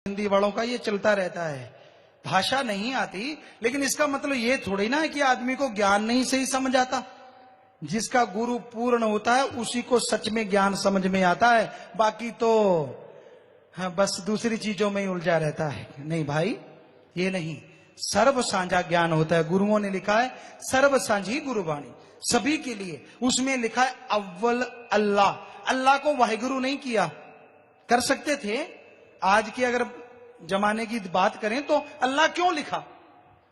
हिंदी वालों का ये चलता रहता है, भाषा नहीं आती, लेकिन इसका मतलब ये थोड़ी ना है कि आदमी को ज्ञान नहीं सही समझ आता। जिसका गुरु पूर्ण होता है उसी को सच में ज्ञान समझ में आता है, बाकी तो हाँ बस दूसरी चीजों में ही उलझा रहता है। नहीं भाई, ये नहीं, सर्व साझा ज्ञान होता है। गुरुओं ने लिखा है सर्व साझी गुरुवाणी, सभी के लिए। उसमें लिखा है अव्वल अल्लाह। अल्लाह को वाहिगुरु नहीं किया, कर सकते थे। आज की अगर जमाने की बात करें तो अल्लाह क्यों लिखा।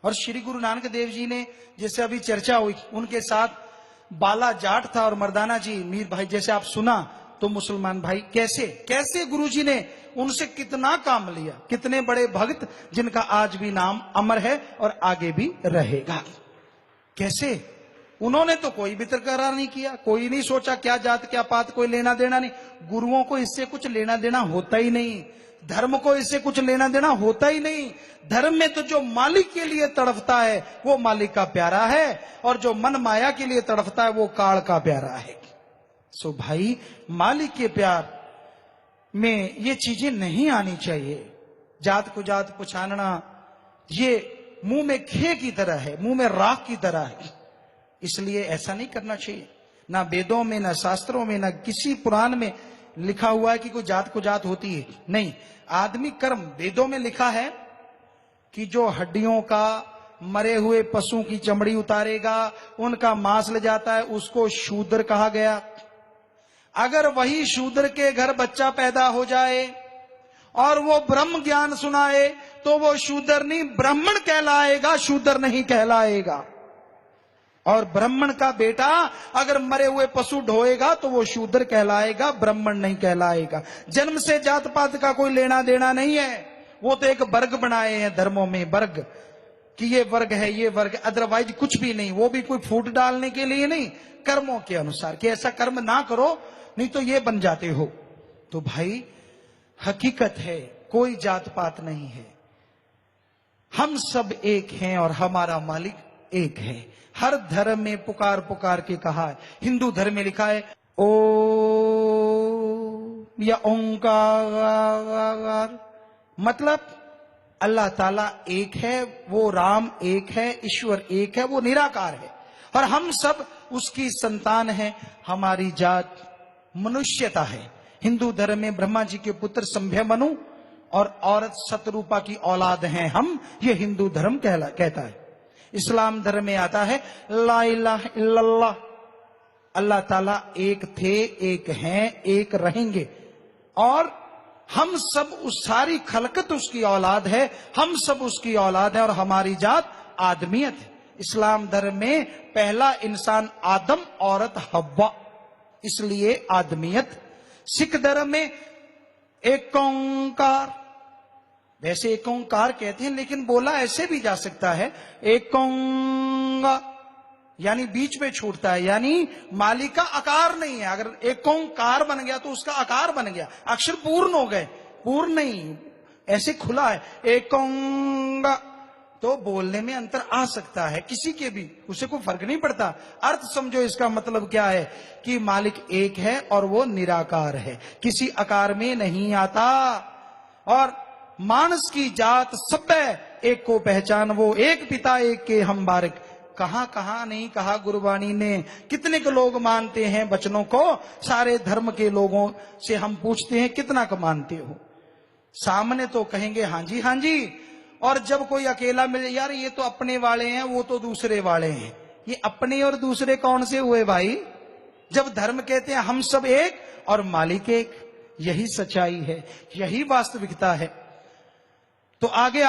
और श्री गुरु नानक देव जी ने, जैसे अभी चर्चा हुई, उनके साथ बाला जाट था और मर्दाना जी मीर भाई, जैसे आप सुना तो मुसलमान भाई कैसे कैसे गुरु जी ने उनसे कितना काम लिया। कितने बड़े भक्त जिनका आज भी नाम अमर है और आगे भी रहेगा। कैसे उन्होंने तो कोई भी तकरार नहीं किया, कोई नहीं सोचा क्या जात क्या पात, कोई लेना देना नहीं। गुरुओं को इससे कुछ लेना देना होता ही नहीं, धर्म को इससे कुछ लेना देना होता ही नहीं। धर्म में तो जो मालिक के लिए तड़फता है वो मालिक का प्यारा है, और जो मन माया के लिए तड़फता है वो काल का प्यारा है। सो भाई, मालिक के प्यार में ये चीजें नहीं आनी चाहिए। जात को जात पहचानना ये मुंह में खे की तरह है, मुंह में राख की तरह है। इसलिए ऐसा नहीं करना चाहिए। ना वेदों में, ना शास्त्रों में, ना किसी पुराण में लिखा हुआ है कि कोई जात को जात होती है। नहीं, आदमी कर्म। वेदों में लिखा है कि जो हड्डियों का, मरे हुए पशु की चमड़ी उतारेगा, उनका मांस ले जाता है, उसको शूद्र कहा गया। अगर वही शूद्र के घर बच्चा पैदा हो जाए और वो ब्रह्म ज्ञान सुनाए तो वो शूद्र नहीं ब्राह्मण कहलाएगा, शूद्र नहीं कहलाएगा। और ब्राह्मण का बेटा अगर मरे हुए पशु ढोएगा तो वो शूद्र कहलाएगा, ब्राह्मण नहीं कहलाएगा। जन्म से जात पात का कोई लेना देना नहीं है। वो तो एक वर्ग बनाए हैं धर्मों में, वर्ग कि ये वर्ग है, ये वर्ग, अदरवाइज कुछ भी नहीं। वो भी कोई फूट डालने के लिए नहीं, कर्मों के अनुसार कि ऐसा कर्म ना करो नहीं तो ये बन जाते हो। तो भाई हकीकत है, कोई जात पात नहीं है, हम सब एक हैं और हमारा मालिक एक है। हर धर्म में पुकार पुकार के कहा है। हिंदू धर्म में लिखा है ओ या ओंकार, मतलब अल्लाह ताला एक है, वो राम एक है, ईश्वर एक है, वो निराकार है और हम सब उसकी संतान हैं। हमारी जात मनुष्यता है। हिंदू धर्म में ब्रह्मा जी के पुत्र संभ्य मनु और औरत शतरूपा की औलाद हैं हम, ये हिंदू धर्म कहता है। इस्लाम धर्म में आता है ला इलाहा इल्लल्लाह, अल्लाह ताला एक थे, एक हैं, एक रहेंगे, और हम सब उस सारी खलकत उसकी औलाद है, हम सब उसकी औलाद है और हमारी जात आदमियत है। इस्लाम धर्म में पहला इंसान आदम, औरत हव्वा, इसलिए आदमियत। सिख धर्म में एक ओंकार, वैसे एक ओंकार कहते हैं लेकिन बोला ऐसे भी जा सकता है एक ओंगा, यानी बीच में छूटता है, यानी मालिक का आकार नहीं है। अगर एक ओंकार बन गया तो उसका आकार बन गया, अक्षर पूर्ण हो गए। पूर्ण नहीं, ऐसे खुला है एक ओंगा, तो बोलने में अंतर आ सकता है किसी के भी, उसे कोई फर्क नहीं पड़ता। अर्थ समझो, इसका मतलब क्या है कि मालिक एक है और वो निराकार है, किसी आकार में नहीं आता। और मानस की जात सब एक को पहचान, वो एक पिता एक के हम बारिक। कहां कहां नहीं कहा गुरुवाणी ने। कितने के लोग मानते हैं वचनों को। सारे धर्म के लोगों से हम पूछते हैं कितना को मानते हो, सामने तो कहेंगे हाँ जी हाँ जी, और जब कोई अकेला मिले, यार ये तो अपने वाले हैं, वो तो दूसरे वाले हैं। ये अपने और दूसरे कौन से हुए भाई, जब धर्म कहते हैं हम सब एक और मालिक एक। यही सच्चाई है, यही वास्तविकता है। तो आगे